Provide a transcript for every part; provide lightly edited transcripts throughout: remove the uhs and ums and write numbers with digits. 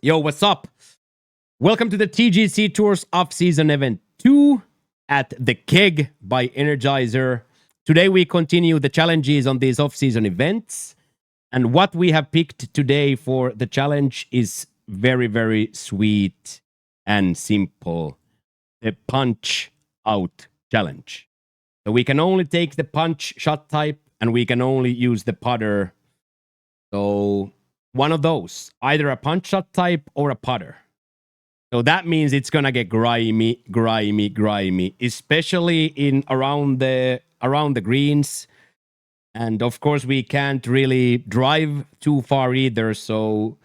Yo, what's up? Welcome to the TGC Tours Offseason Event 2 at the KEG by Energ1ser. Today we continue the challenges on these off-season events. And what we have picked today for the challenge is very, very sweet and simple. The punch out challenge. So we can only take the punch shot type and we can only use the putter. So one of those, either a punch shot type or a putter. So that means it's gonna get grimy, especially in around the greens. And of course, we can't really drive too far either. So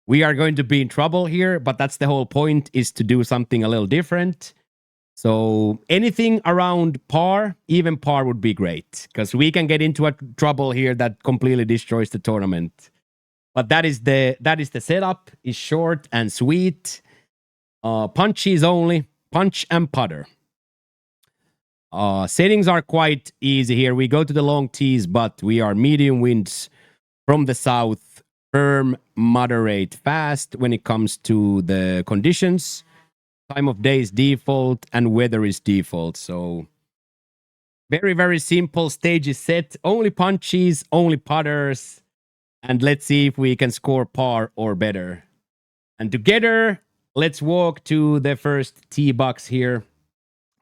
we are going to be in trouble here. But that's the whole point, is to do something a little different. So anything around par, even par would be great, because we can get into a trouble here that completely destroys the tournament. But that is the setup. Is short and sweet. Punches only, punch and putter. Settings are quite easy here. We go to the long tees, but we are medium winds from the south, firm, moderate, fast when it comes to the conditions. Time of day is default and weather is default. So very, very simple. Stage is set. Only punches, only putters. And let's see if we can score par or better. And together, let's walk to the first tee box here.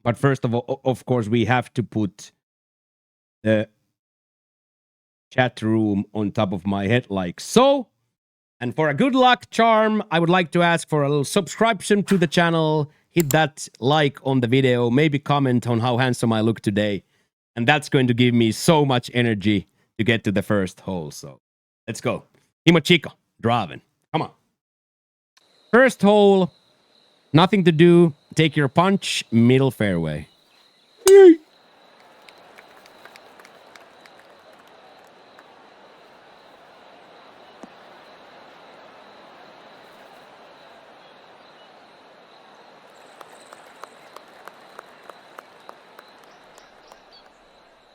But first of all, of course, we have to put the chat room on top of my head like so. And for a good luck charm, I would like to ask for a little subscription to the channel. Hit that like on the video. Maybe comment on how handsome I look today. And that's going to give me so much energy to get to the first hole. So let's go. Timo Chico, driving. Come on. First hole, nothing to do. Take your punch, middle fairway.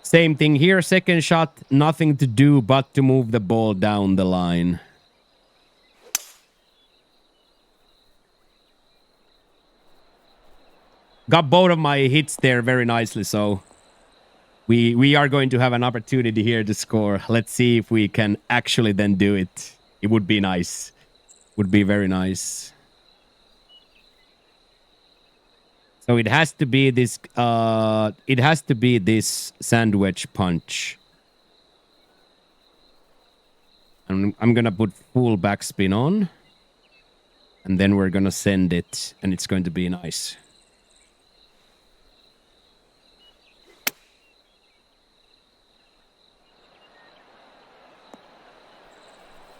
Same thing here. Second shot, nothing to do but to move the ball down the line. Got both of my hits there very nicely, so we are going to have an opportunity here to score. Let's see if we can actually then do it. It would be nice. Would be very nice. So it has to be this sandwich punch. And I'm gonna put full backspin on. And then we're gonna send it, and it's going to be nice.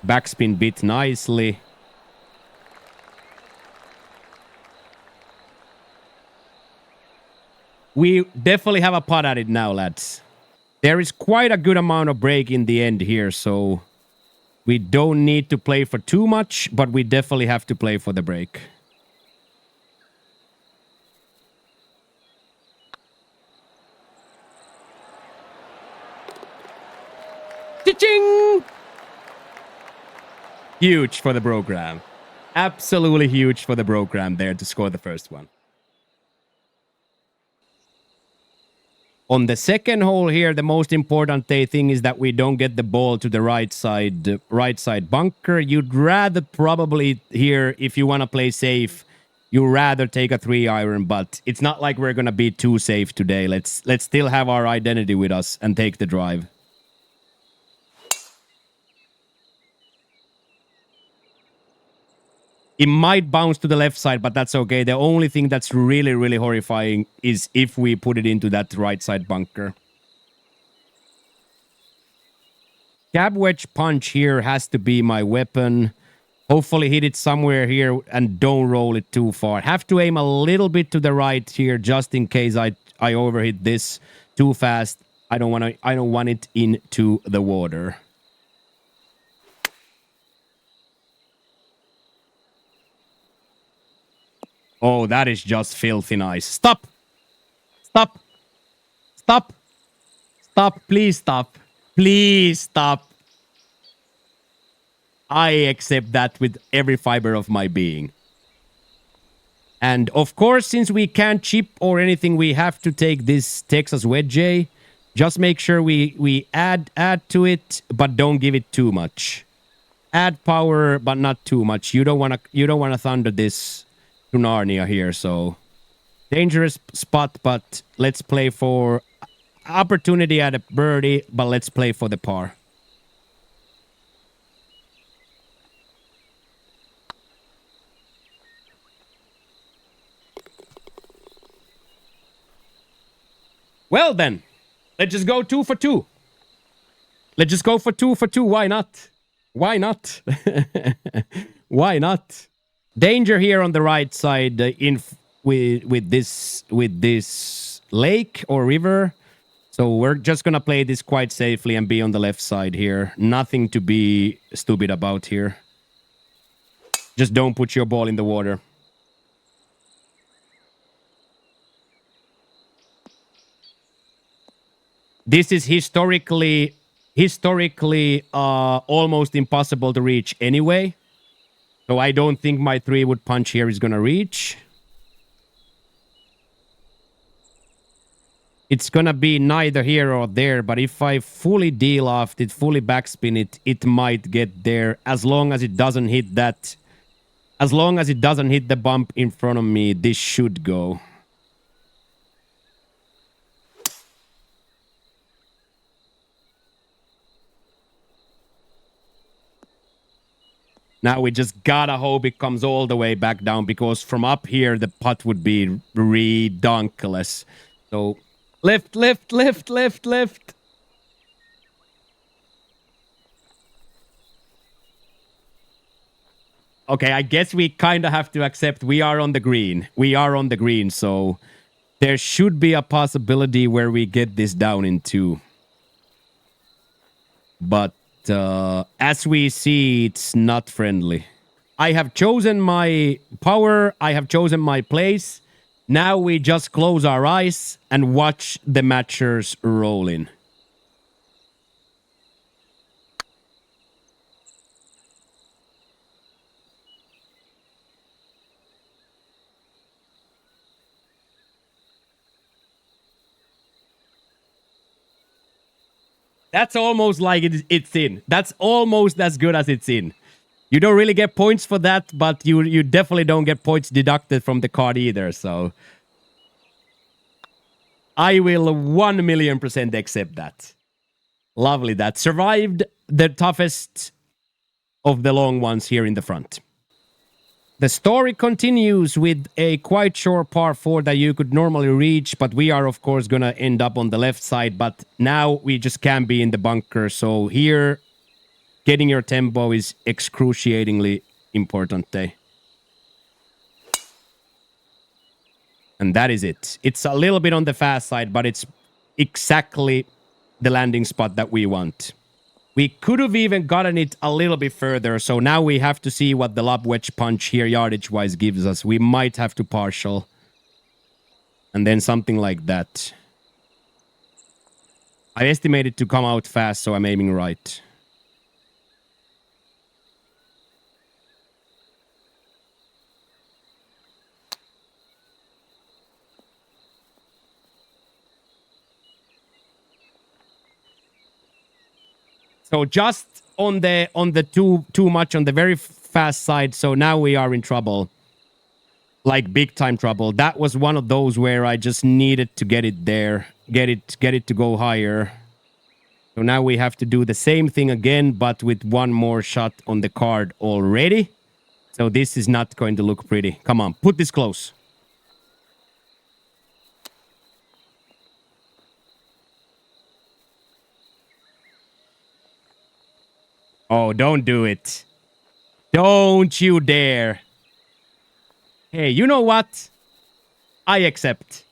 Backspin bit nicely. We definitely have a putt at it now, lads. There is quite a good amount of break in the end here, so we don't need to play for too much, but we definitely have to play for the break. Cha-ching! Huge for the program. Absolutely huge for the program there to score the first one. On the second hole here, the most important thing is that we don't get the ball to the right side bunker. You'd rather probably here, if you want to play safe, you'd rather take a 3-iron, but it's not like we're going to be too safe today. Let's still have our identity with us and take the drive. It might bounce to the left side, but that's okay. The only thing that's really, really horrifying is if we put it into that right side bunker. Cab wedge punch here has to be my weapon. Hopefully hit it somewhere here and don't roll it too far. Have to aim a little bit to the right here just in case I overhit this too fast. I don't want it into the water. Oh, that is just filthy nice. Stop! Stop! Stop! Stop! Please stop! Please stop! I accept that with every fiber of my being. And of course, since we can't chip or anything, we have to take this Texas wedge. Just make sure we add to it, but don't give it too much. Add power, but not too much. You don't wanna thunder this to Narnia here. So dangerous spot, but let's play for opportunity at a birdie, but let's play for the par. Well then, let's just go 2 for 2. Let's just go for 2 for 2. Why not? Why not? Why not? Danger here on the right side with this lake or river. So we're just gonna play this quite safely and be on the left side here. Nothing to be stupid about here. Just don't put your ball in the water. This is historically almost impossible to reach anyway. So I don't think my 3-wood punch here is gonna reach. It's gonna be neither here or there, but if I fully de-loft it, fully backspin it, it might get there as long as it doesn't hit that. As long as it doesn't hit the bump in front of me, this should go. Now we just gotta hope it comes all the way back down, because from up here, the putt would be redonkulous. So, lift, lift, lift, lift, lift. Okay, I guess we kind of have to accept we are on the green. We are on the green, so there should be a possibility where we get this down in 2. But as we see, it's not friendly. I have chosen my power. I have chosen my place. Now we just close our eyes and watch the matchers roll in. That's almost like it's in. That's almost as good as it's in. You don't really get points for that, but you definitely don't get points deducted from the card either, so I will 1,000,000% accept that. Lovely. That survived the toughest of the long ones here in the front. The story continues with a quite short par 4 that you could normally reach, but we are, of course, going to end up on the left side. But now we just can't be in the bunker. So here, getting your tempo is excruciatingly important. And that is it. It's a little bit on the fast side, but it's exactly the landing spot that we want. We could have even gotten it a little bit further, so now we have to see what the lob wedge punch here yardage-wise gives us. We might have to partial. And then something like that. I estimate it to come out fast, so I'm aiming right. So just on the too much on the very fast side, so now we are in trouble. Like big time trouble. That was one of those where I just needed to get it there. Get it to go higher. So now we have to do the same thing again, but with one more shot on the card already. So this is not going to look pretty. Come on, put this close. Oh, don't do it. Don't you dare. Hey, you know what? I accept.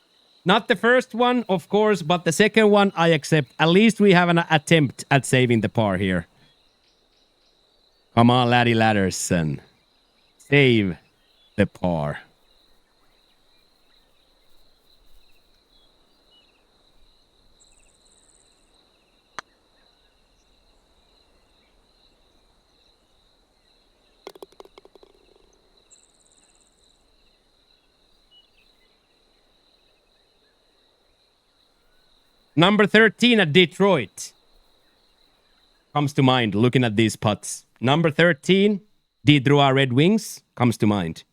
Not the first one, of course, but the second one, I accept. At least we have an attempt at saving the par here. Come on, laddie Ladderson. Save the par. Number 13 at Detroit comes to mind looking at these putts. Number 13, Detroit Red Wings, comes to mind.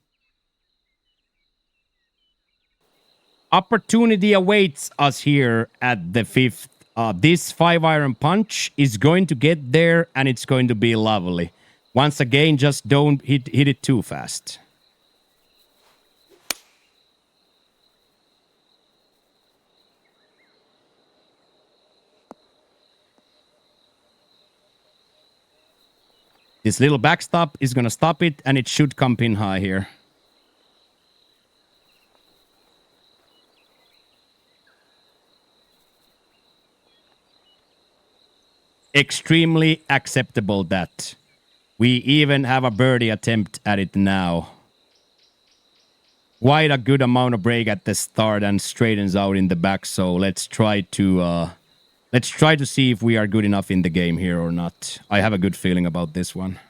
Opportunity awaits us here at the 5th. This 5-iron punch is going to get there, and it's going to be lovely. Once again, just don't hit it too fast. This little backstop is going to stop it, and it should come pin high here. Extremely acceptable that. We even have a birdie attempt at it now. Quite a good amount of break at the start and straightens out in the back, so let's try to see if we are good enough in the game here or not. I have a good feeling about this one.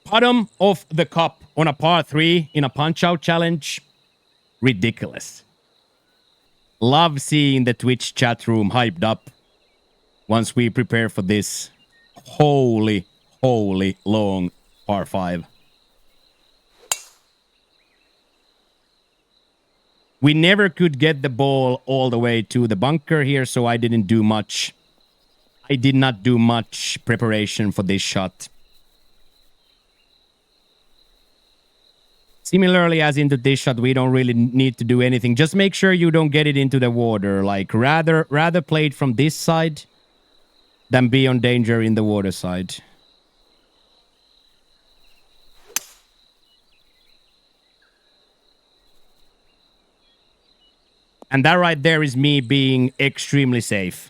Bottom of the cup on a par 3 in a punch-out challenge. Ridiculous. Love seeing the Twitch chat room hyped up once we prepare for this holy long par 5. We never could get the ball all the way to the bunker here, so I didn't do much. I did not do much preparation for this shot. Similarly, as into this shot, we don't really need to do anything. Just make sure you don't get it into the water. Like, rather play it from this side than be on danger in the water side. And that right there is me being extremely safe.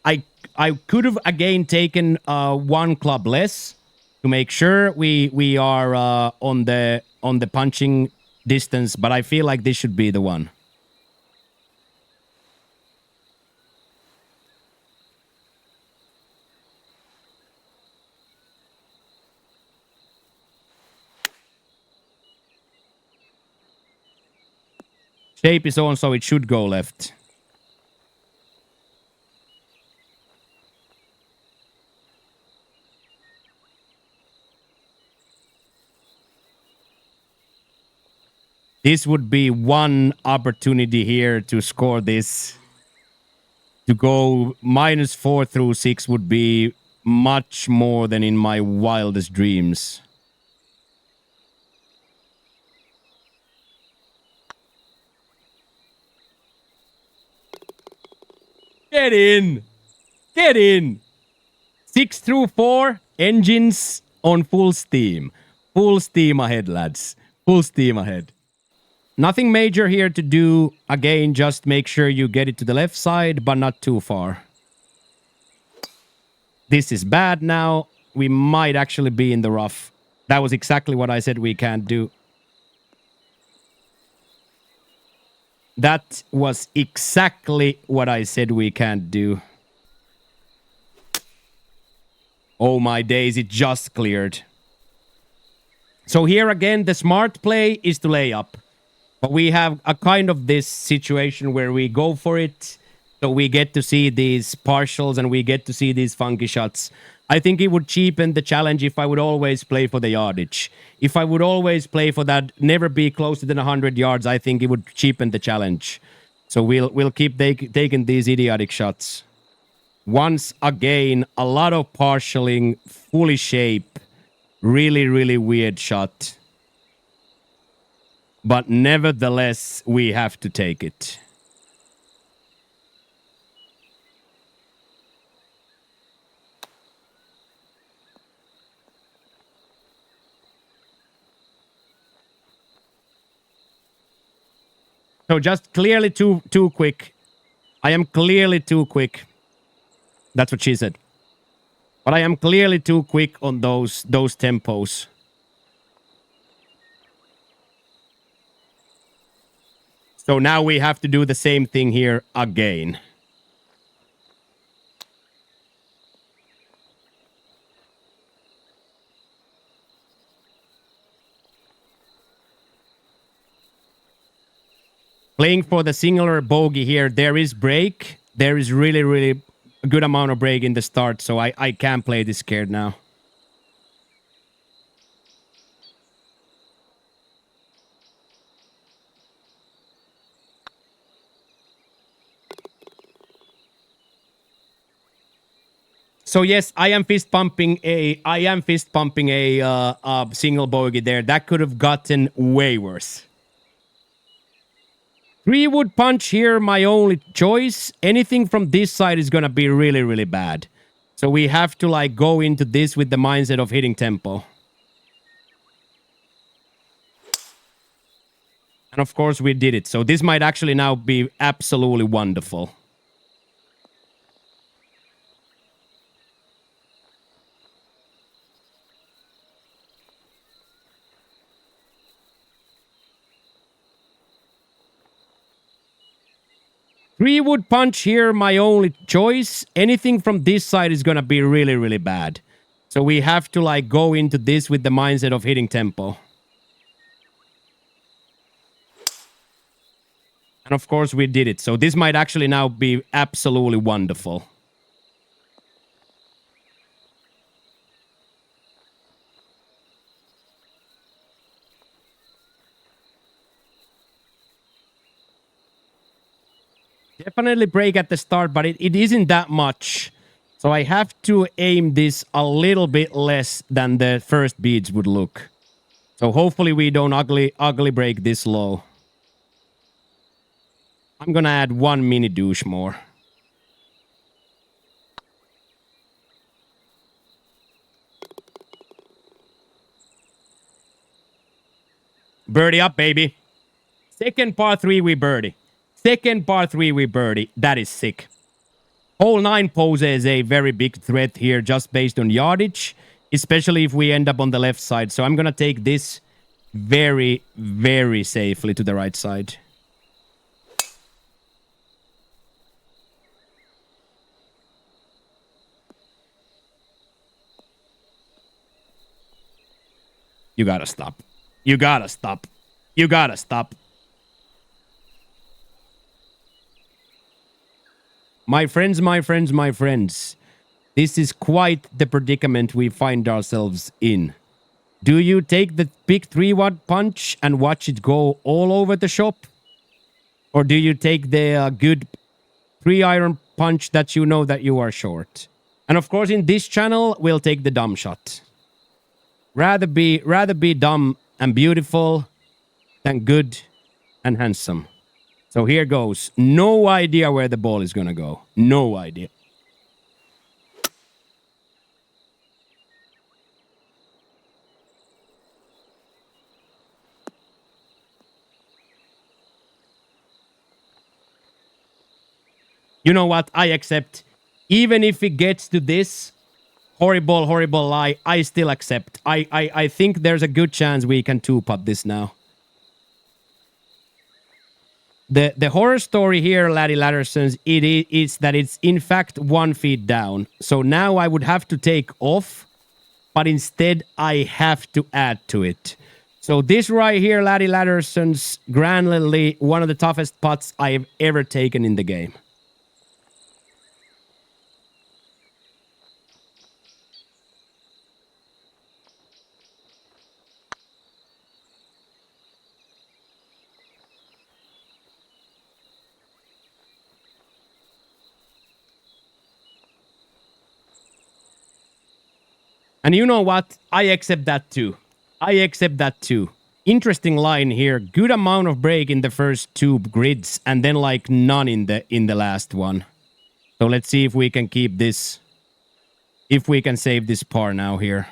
I could have again taken one club less to make sure we are on the punching distance, but I feel like this should be the one. Shape is on, so it should go left. This would be one opportunity here to score this. To go -4 through 6 would be much more than in my wildest dreams. Get in! Get in! 6 through 4, engines on full steam. Full steam ahead, lads. Full steam ahead. Nothing major here to do. Again, just make sure you get it to the left side, but not too far. This is bad now. We might actually be in the rough. That was exactly what I said we can't do. That was exactly what I said we can't do. Oh my days, it just cleared. So here again, the smart play is to lay up. But we have a kind of this situation where we go for it. So we get to see these partials and we get to see these funky shots. I think it would cheapen the challenge if I would always play for the yardage. If I would always play for that, never be closer than 100 yards, I think it would cheapen the challenge. So we'll keep taking these idiotic shots. Once again, a lot of partialing, fully shape. Really weird shot. But nevertheless, we have to take it. So just clearly too quick. I am clearly too quick. That's what she said. But I am clearly too quick on those tempos. So now we have to do the same thing here again. Playing for the singular bogey here, there is break. There is really, really a good amount of break in the start, so I can't play this scared now. So yes, I am fist pumping a single bogey there. That could have gotten way worse. 3-wood punch here, my only choice. Anything from this side is gonna be really, really bad. So we have to like go into this with the mindset of hitting tempo. And of course we did it. So this might actually now be absolutely wonderful. Three-wood punch here, my only choice. Anything from this side is gonna be really, really bad. So we have to like go into this with the mindset of hitting tempo. And of course we did it. So this might actually now be absolutely wonderful. Definitely break at the start, but it isn't that much. So I have to aim this a little bit less than the first beads would look. So hopefully we don't ugly break this low. I'm gonna add one mini douche more. Birdie up, baby. Second par 3 we birdie. Second par 3 we birdie. That is sick. Hole 9 poses a very big threat here just based on yardage, especially if we end up on the left side. So I'm gonna take this very, very safely to the right side. You gotta stop. You gotta stop. You gotta stop. My friends, my friends, my friends. This is quite the predicament we find ourselves in. Do you take the big 3-watt punch and watch it go all over the shop? Or do you take the good 3-iron punch that you know that you are short? And of course, in this channel, we'll take the dumb shot. Rather be dumb and beautiful than good and handsome. So here goes. No idea where the ball is gonna go. No idea. You know what? I accept. Even if it gets to this horrible, horrible lie, I still accept. I think there's a good chance we can 2-putt this now. The horror story here, Laddie Laddersons, is that it's in fact 1 feet down. So now I would have to take off, but instead I have to add to it. So this right here, Laddie Laddersons, grandly one of the toughest putts I've ever taken in the game. And you know what? I accept that too. I accept that too. Interesting line here. Good amount of break in the first 2 grids and then like none in the last one. So let's see if we can keep this. If we can save this par now here.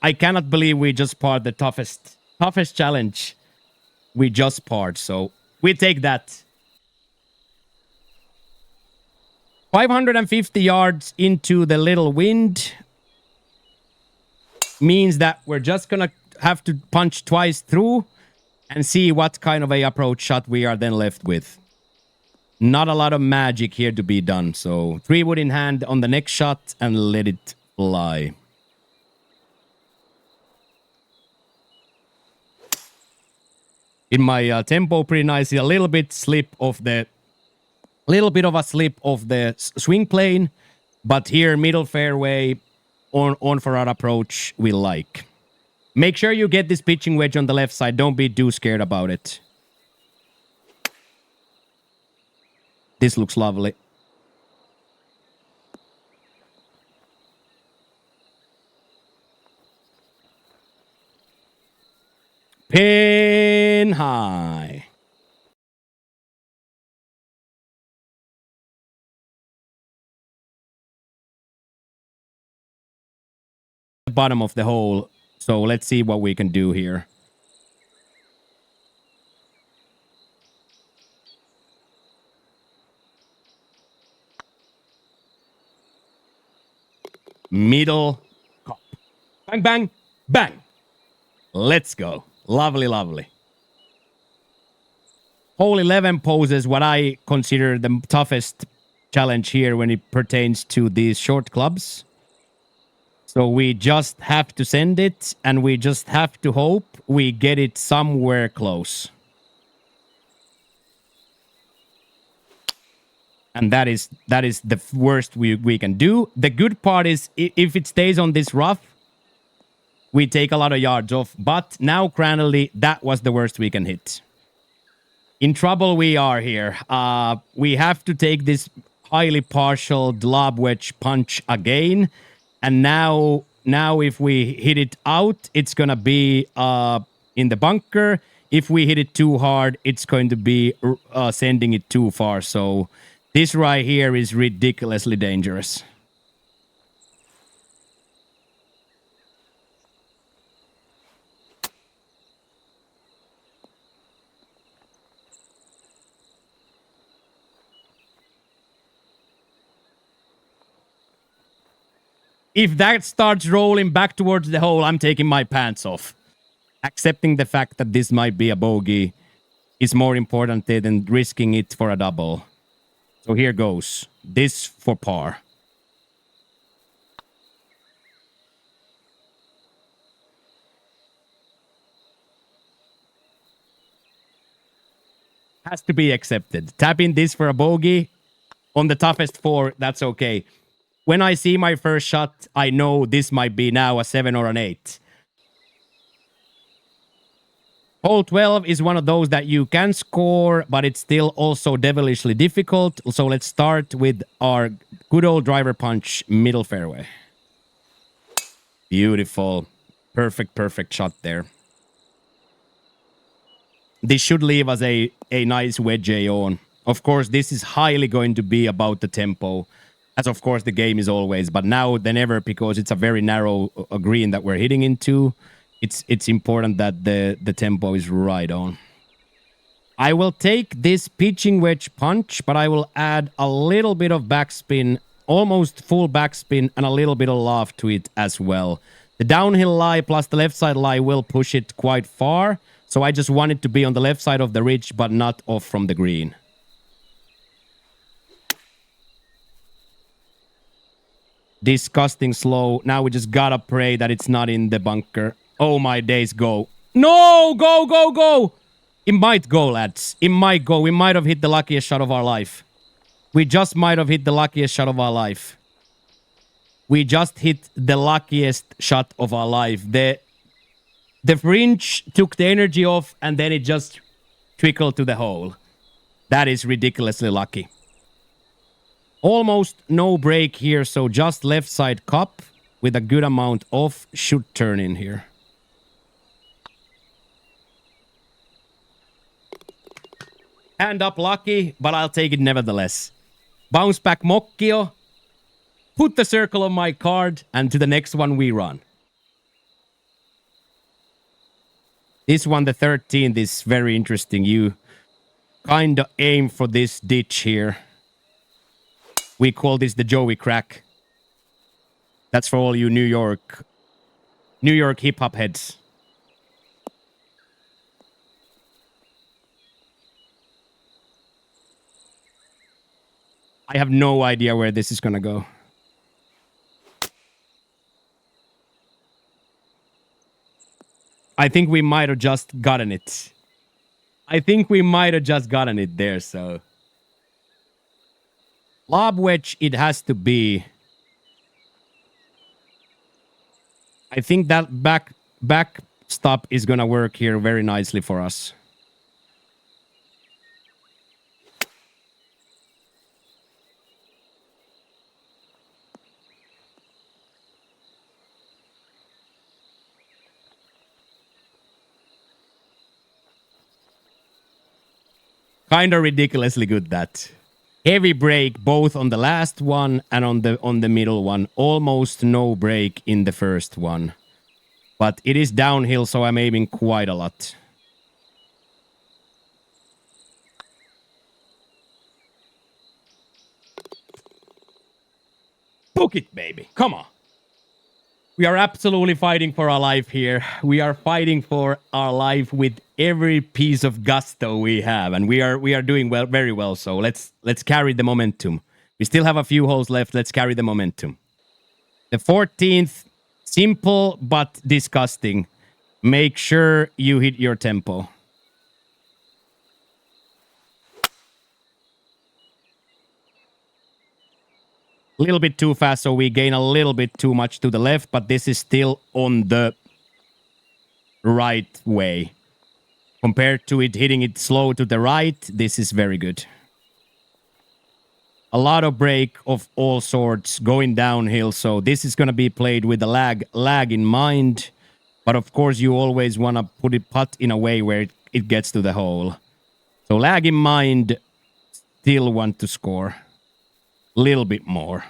I cannot believe we just parred the toughest challenge. We just parred, so we take that. 550 yards into the little wind means that we're just gonna have to punch twice through and see what kind of a approach shot we are then left with. Not a lot of magic here to be done, so 3-wood in hand on the next shot and let it lie. In my tempo, pretty nice. A little bit of a slip of the swing plane, but here middle fairway on for our approach we like. Make sure you get this pitching wedge on the left side. Don't be too scared about it. This looks lovely. Pin high. The bottom of the hole. So let's see what we can do here. Middle cup. Bang, bang, bang. Let's go. Lovely, lovely. Hole 11 poses what I consider the toughest challenge here when it pertains to these short clubs. So we just have to send it, and we just have to hope we get it somewhere close. And that is the worst we can do. The good part is if it stays on this rough, we take a lot of yards off. But now, Cranley, that was the worst we can hit. In trouble we are here. We have to take this highly partial lob wedge punch again. And now if we hit it out, it's going to be in the bunker. If we hit it too hard, it's going to be sending it too far. So this right here is ridiculously dangerous. If that starts rolling back towards the hole, I'm taking my pants off. Accepting the fact that this might be a bogey is more important than risking it for a double. So here goes. This for par. Has to be accepted. Tapping this for a bogey on the toughest four, that's okay. When I see my first shot, I know this might be now a 7 or an 8. Hole 12 is one of those that you can score, but it's still also devilishly difficult. So let's start with our good old driver punch middle fairway. Beautiful. Perfect shot there. This should leave us a nice wedge on. Of course, this is highly going to be about the tempo, as of course the game is always, but now than ever, because it's a very narrow green that we're hitting into, it's important that the tempo is right on. I will take this pitching wedge punch, but I will add a little bit of backspin, almost full backspin, and a little bit of loft to it as well. The downhill lie plus the left side lie will push it quite far, so I just want it to be on the left side of the ridge, but not off from the green. Disgusting slow. Now we just gotta pray that it's not in the bunker. Oh my days, go. No! Go! It might go, lads. It might go. We might have hit the luckiest shot of our life. We just might have hit the luckiest shot of our life. We just hit the luckiest shot of our life. The fringe took the energy off, and then it just trickled to the hole. That is ridiculously lucky. Almost no break here, so just left side cup with a good amount of should turn in here. Hand up lucky, but I'll take it nevertheless. Bounce back Mokkio. Put the circle on my card, and to the next one we run. This one, the 13th, is very interesting. You kind of aim for this ditch here. We call this the Joey crack. That's for all you New York hip-hop heads. I have no idea where this is gonna go. I think we might have just gotten it. I think we might have just gotten it there, so. Lob wedge, it has to be. I think that back stop is gonna work here very nicely for us. Kind of ridiculously good, that. Heavy break both on the last one and on the middle one. Almost no break in the first one. But it is downhill, so I'm aiming quite a lot. Book it, baby. Come on. We are absolutely fighting for our life here. We are fighting for our life with every piece of gusto we have, and we are doing well, very well. So let's carry the momentum. We still have a few holes left. Let's carry the momentum. The 14th, simple but disgusting. Make sure you hit your tempo. A little bit too fast, so we gain a little bit too much to the left, but this is still on the right way. Compared to it hitting it slow to the right, this is very good. A lot of break of all sorts going downhill, so this is going to be played with the lag in mind. But of course, you always want to put it putt in a way where it gets to the hole. So lag in mind, still want to score. Little bit more.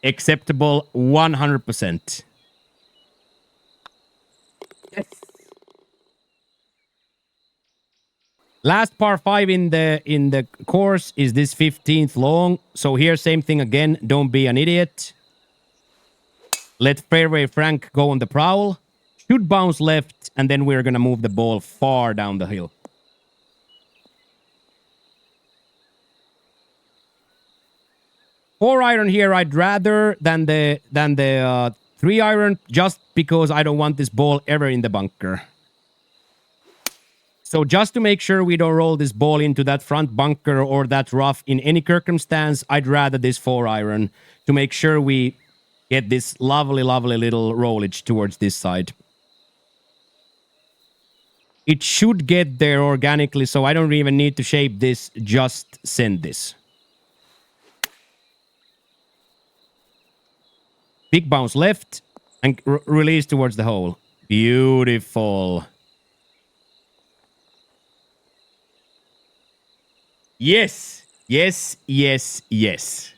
Acceptable 100%. Yes. Last par 5 in the course is this 15th long. So here, same thing again. Don't be an idiot. Let fairway Frank go on the prowl. Should bounce left, and then we're going to move the ball far down the hill. Four iron here, I'd rather than the 3 iron, just because I don't want this ball ever in the bunker. So just to make sure we don't roll this ball into that front bunker or that rough in any circumstance, I'd rather this 4 iron to make sure we get this lovely, lovely little rollage towards this side. It should get there organically, so I don't even need to shape this, just send this. Big bounce left and release towards the hole. Beautiful. Yes, yes, yes, yes.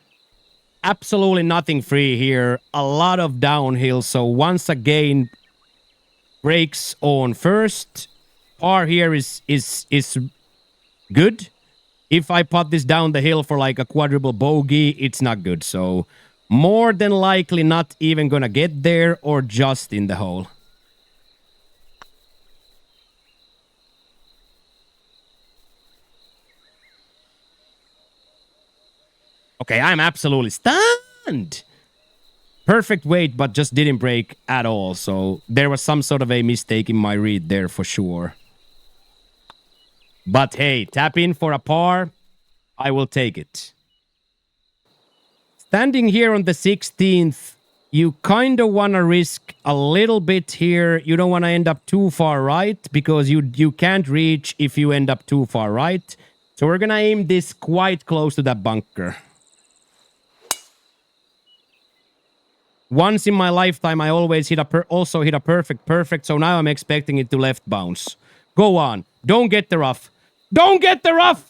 Absolutely nothing free here. A lot of downhill. So once again, brakes on first. Par here is good. If I put this down the hill for like a quadruple bogey, it's not good. So more than likely not even gonna get there or just in the hole. Okay, I'm absolutely stunned. Perfect weight, but just didn't break at all. So there was some sort of a mistake in my read there for sure. But hey, tap in for a par. I will take it. Standing here on the 16th, you kind of want to risk a little bit here. You don't want to end up too far right because you can't reach if you end up too far right. So we're going to aim this quite close to that bunker. Once in my lifetime, I always also hit a perfect. So now I'm expecting it to left bounce. Go on. Don't get the rough. Don't get the rough!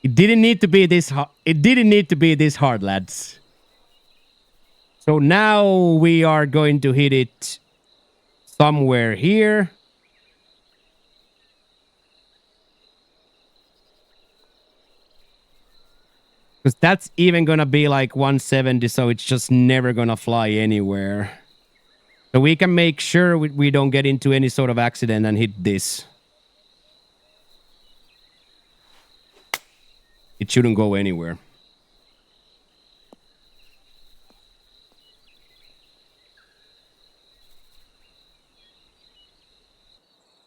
It didn't need to be this hard. It didn't need to be this hard, lads. So now we are going to hit it somewhere here. Because that's even going to be like 170, so it's just never going to fly anywhere. So we can make sure we don't get into any sort of accident and hit this. It shouldn't go anywhere.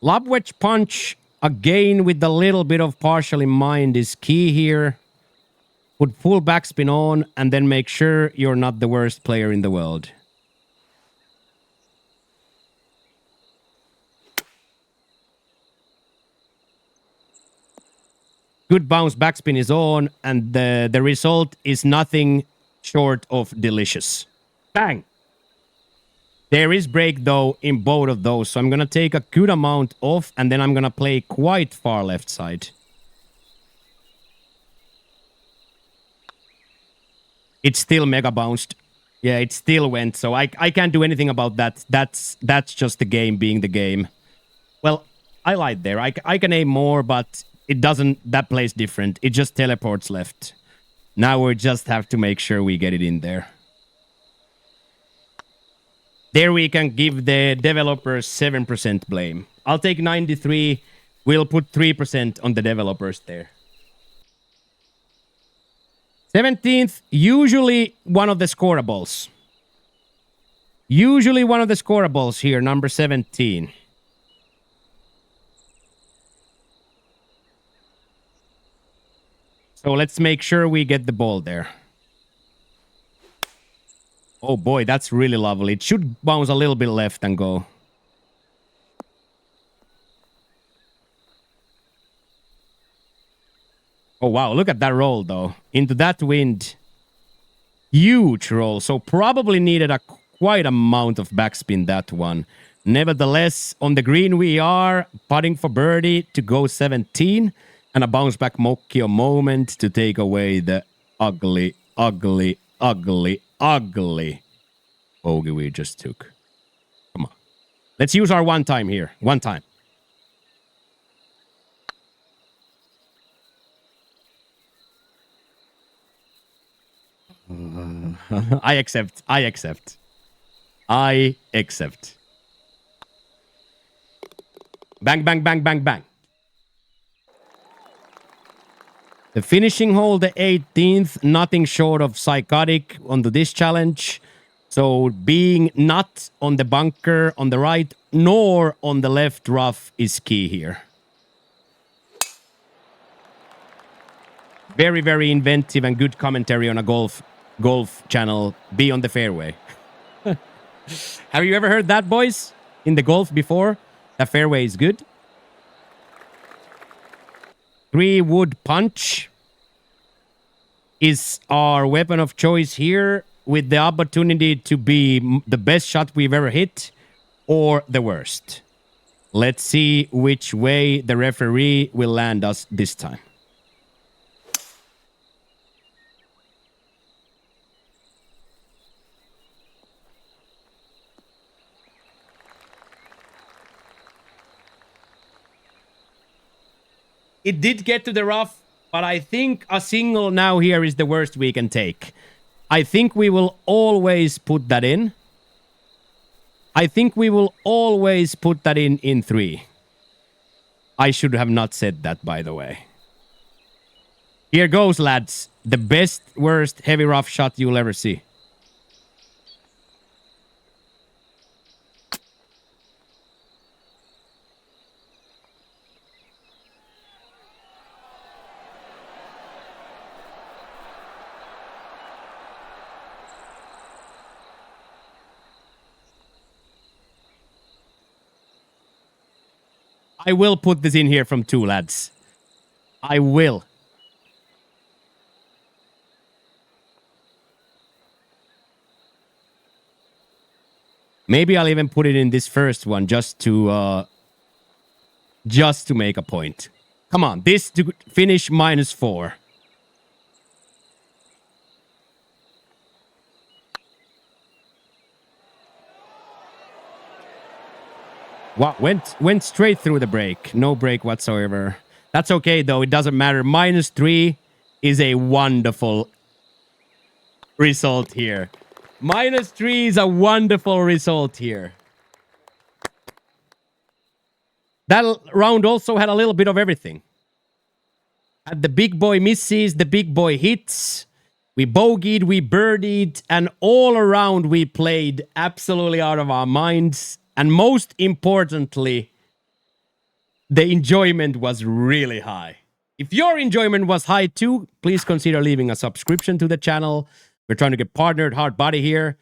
Lob wedge punch, again with a little bit of partial in mind, is key here. Put full backspin on and then make sure you're not the worst player in the world. Good bounce backspin is on, and the result is nothing short of delicious. Bang! There is break, though, in both of those, so I'm going to take a good amount off, and then I'm going to play quite far left side. It still mega bounced. Yeah, it still went, so I can't do anything about that. That's just the game being the game. Well, I lied there. I can aim more, but it doesn't... That plays different. It just teleports left. Now we just have to make sure we get it in there. There we can give the developers 7% blame. I'll take 93. We'll put 3% on the developers there. 17th, usually one of the scorables. Usually one of the scorables here, number 17. So let's make sure we get the ball there. Oh boy, that's really lovely. It should bounce a little bit left and go. Oh wow, look at that roll though. Into that wind. Huge roll. So probably needed a quite amount of backspin, that one. Nevertheless, on the green we are, putting for birdie to go 17. And a bounce back Mokio moment to take away the ugly, ugly, ugly, ugly bogey we just took. Come on. Let's use our one time here. One time. I accept. I accept. I accept. Bang, bang, bang, bang, bang. The finishing hole, the 18th, nothing short of psychotic onto this challenge. So being not on the bunker on the right nor on the left rough is key here. Very, very inventive and good commentary on a golf channel. Be on the fairway. Have you ever heard that, boys? In the golf before? The fairway is good. 3-wood punch is our weapon of choice here, with the opportunity to be the best shot we've ever hit or the worst. Let's see which way the referee will land us this time. It did get to the rough, but I think a single now here is the worst we can take. I think we will always put that in. I think we will always put that in 3. I should have not said that, by the way. Here goes, lads. The best, worst, heavy rough shot you'll ever see. I will put this in here from 2, lads. I will. Maybe I'll even put it in this first one just to make a point. Come on, this to finish -4. Wow, went straight through the break. No break whatsoever. That's okay, though. It doesn't matter. -3. is a wonderful result here. -3 is a wonderful result here. That round also had a little bit of everything. Had the big boy misses, the big boy hits. We bogeyed, we birdied, and all around we played absolutely out of our minds. And most importantly, the enjoyment was really high. If your enjoyment was high too, please consider leaving a subscription to the channel. We're trying to get partnered hard body here.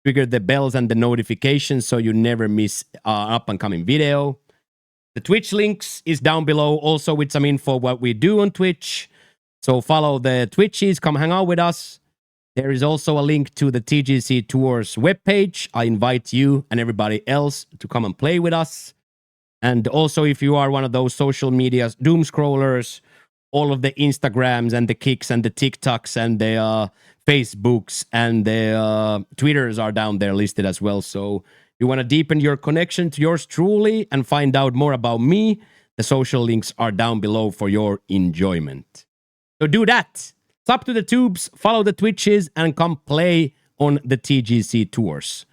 Trigger the bells and the notifications so you never miss up and coming video. The Twitch links is down below, also with some info what we do on Twitch. So follow the Twitches, come hang out with us. There is also a link to the TGC Tours webpage. I invite you and everybody else to come and play with us. And also, if you are one of those social media doom scrollers, all of the Instagrams and the Kicks and the TikToks and the Facebooks and the Twitters are down there listed as well. So if you want to deepen your connection to yours truly and find out more about me, the social links are down below for your enjoyment. So do that. It's up to the tubes, follow the Twitches, and come play on the TGC Tours.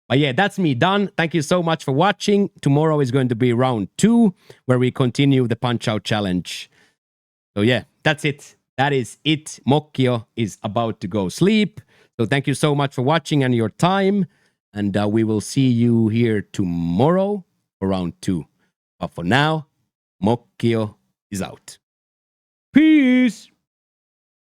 But yeah, that's me done. Thank you so much for watching. Tomorrow is going to be round 2, where we continue the Punch-Out Challenge. So yeah, that's it. That is it. Mokkio is about to go sleep. So thank you so much for watching and your time. And we will see you here tomorrow for round 2. But for now, Mokkio is out. Peace!